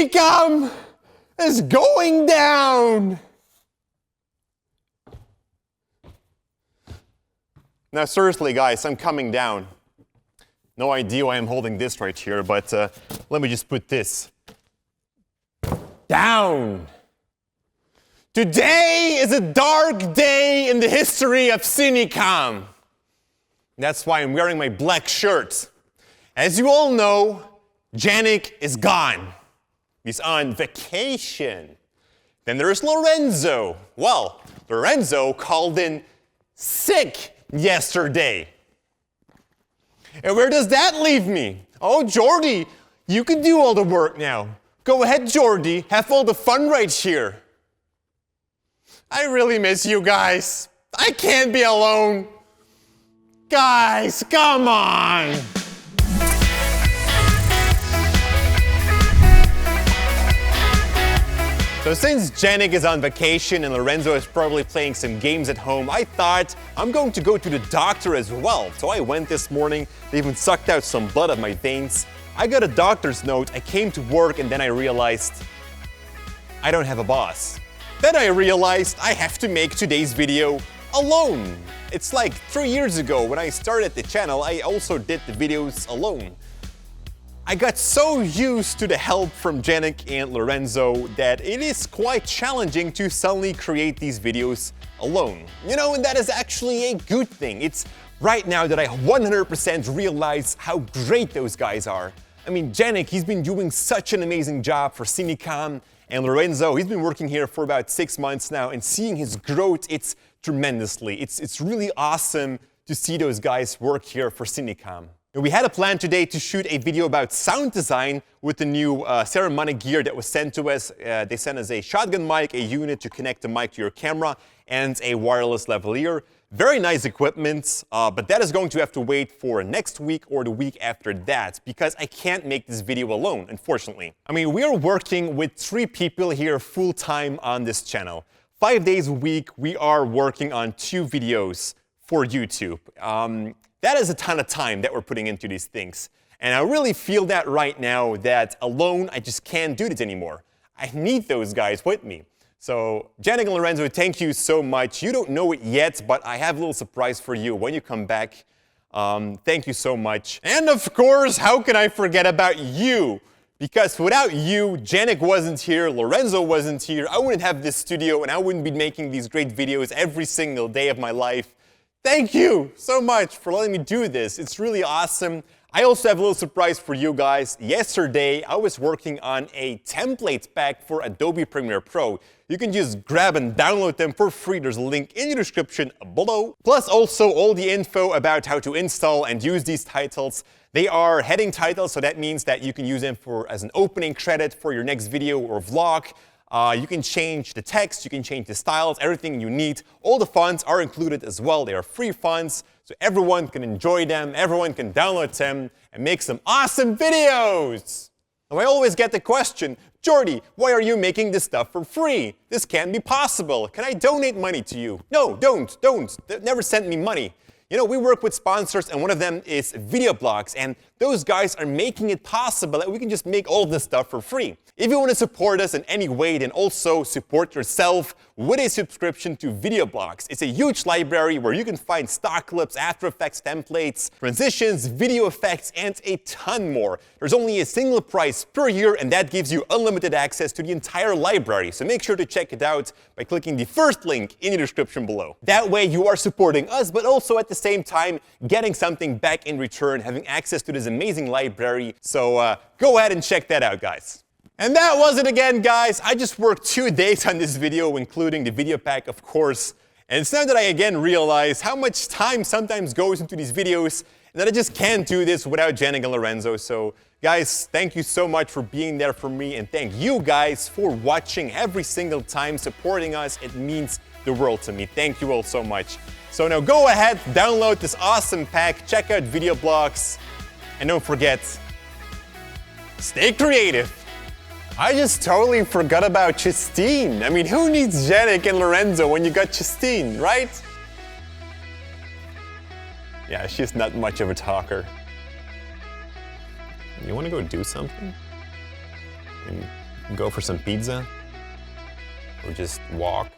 Cinecom is going down! Now seriously guys, I'm coming down. No idea why I'm holding this right here, but let me just put this down. Today is a dark day in the history of Cinecom. That's why I'm wearing my black shirt. As you all know, Janik is gone. He's on vacation. Then there's Lorenzo. Well, Lorenzo called in sick yesterday. And where does that leave me? Oh, Jordy, you can do all the work now. Go ahead, Jordy, have all the fun right here. I really miss you guys. I can't be alone. Guys, come on. So since Janik is on vacation and Lorenzo is probably playing some games at home, I thought I'm going to go to the doctor as well. So I went this morning, they even sucked out some blood of my veins. I got a doctor's note, I came to work, and then I realized I don't have a boss. Then I realized I have to make today's video alone. It's like 3 years ago when I started the channel, I also did the videos alone. I got so used to the help from Janik and Lorenzo that it is quite challenging to suddenly create these videos alone. You know, and that is actually a good thing. It's right now that I 100% realize how great those guys are. I mean, Janik, he's been doing such an amazing job for Cinecom, and Lorenzo, he's been working here for about 6 months now, and seeing his growth, it's tremendously. It's really awesome to see those guys work here for Cinecom. We had a plan today to shoot a video about sound design with the new Saramonic Gear that was sent to us. They sent us a shotgun mic, a unit to connect the mic to your camera, and a wireless lavalier. Very nice equipment, but that is going to have to wait for next week or the week after that, because I can't make this video alone, unfortunately. I mean, we are working with 3 people here full-time on this channel. 5 days a week, we are working on 2 videos for YouTube. That is a ton of time that we're putting into these things. And I really feel that right now, that alone, I just can't do this anymore. I need those guys with me. So, Janik and Lorenzo, thank you so much. You don't know it yet, but I have a little surprise for you when you come back. Thank you so much. And of course, how can I forget about you? Because without you, Janik wasn't here, Lorenzo wasn't here, I wouldn't have this studio, and I wouldn't be making these great videos every single day of my life. Thank you so much for letting me do this. It's really awesome. I also have a little surprise for you guys. Yesterday, I was working on a template pack for Adobe Premiere Pro. You can just grab and download them for free. There's a link in the description below. Plus also all the info about how to install and use these titles. They are heading titles, so that means that you can use them as an opening credit for your next video or vlog. You can change the text, you can change the styles, everything you need. All the fonts are included as well. They are free fonts, so everyone can enjoy them, everyone can download them, and make some awesome videos. Now, I always get the question, Jordy, why are you making this stuff for free? This can't be possible. Can I donate money to you? No, don't. Never send me money. You know, we work with sponsors, and one of them is Storyblocks, and those guys are making it possible that we can just make all this stuff for free. If you want to support us in any way, then also support yourself with a subscription to Storyblocks. It's a huge library where you can find stock clips, After Effects templates, transitions, video effects, and a ton more. There's only a single price per year, and that gives you unlimited access to the entire library. So make sure to check it out by clicking the first link in the description below. That way you are supporting us, but also at the same time getting something back in return, having access to this amazing library. So go ahead and check that out, guys. And that was it again, guys. I just worked 2 days on this video, including the video pack, of course. And it's now that I again realize how much time sometimes goes into these videos, and that I just can't do this without Janik and Lorenzo. So guys, thank you so much for being there for me, and thank you guys for watching every single time, supporting us. It means the world to me. Thank you all so much. So now go ahead, download this awesome pack, check out Storyblocks, and don't forget, stay creative. I just totally forgot about Justine. I mean, who needs Janik and Lorenzo when you got Justine, right? Yeah, she's not much of a talker. You want to go do something? I mean, go for some pizza or just walk.